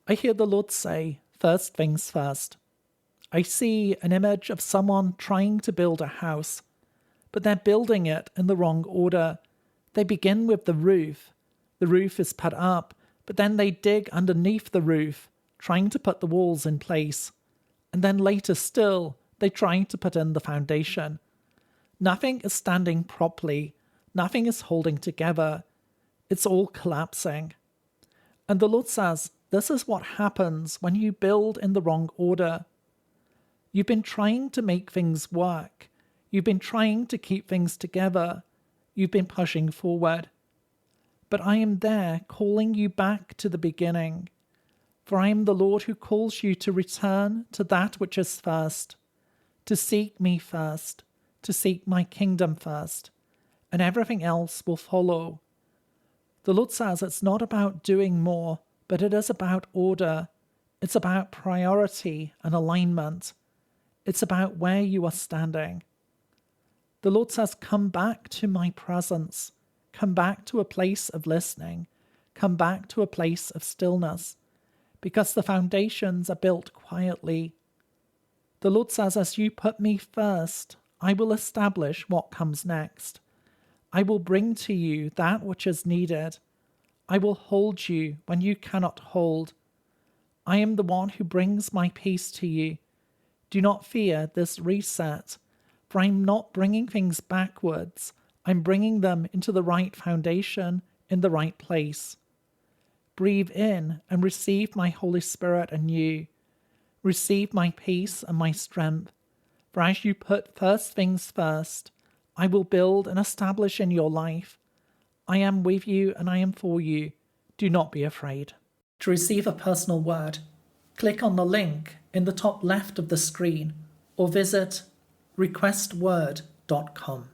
I hear the Lord say, first things first. I see an image of someone trying to build a house, but they're building it in the wrong order. They begin with the roof. The roof is put up, but then they dig underneath the roof, trying to put the walls in place. And then later still, they try to put in the foundation. Nothing is standing properly. Nothing is holding together. It's all collapsing. And the Lord says, this is what happens when you build in the wrong order. You've been trying to make things work. You've been trying to keep things together. You've been pushing forward. But I am there calling you back to the beginning. For I am the Lord who calls you to return to that which is first, to seek me first, to seek my kingdom first, and everything else will follow. The Lord says it's not about doing more, but it is about order. It's about priority and alignment. It's about where you are standing. The Lord says, come back to my presence. Come back to a place of listening. Come back to a place of stillness, because the foundations are built quietly. The Lord says, as you put me first, I will establish what comes next. I will bring to you that which is needed. I will hold you when you cannot hold. I am the one who brings my peace to you. Do not fear this reset, for I'm not bringing things backwards. I'm bringing them into the right foundation, in the right place. Breathe in and receive my Holy Spirit anew. Receive my peace and my strength. For as you put first things first, I will build and establish in your life. I am with you and I am for you. Do not be afraid. To receive a personal word, click on the link in the top left of the screen or visit requestword.com.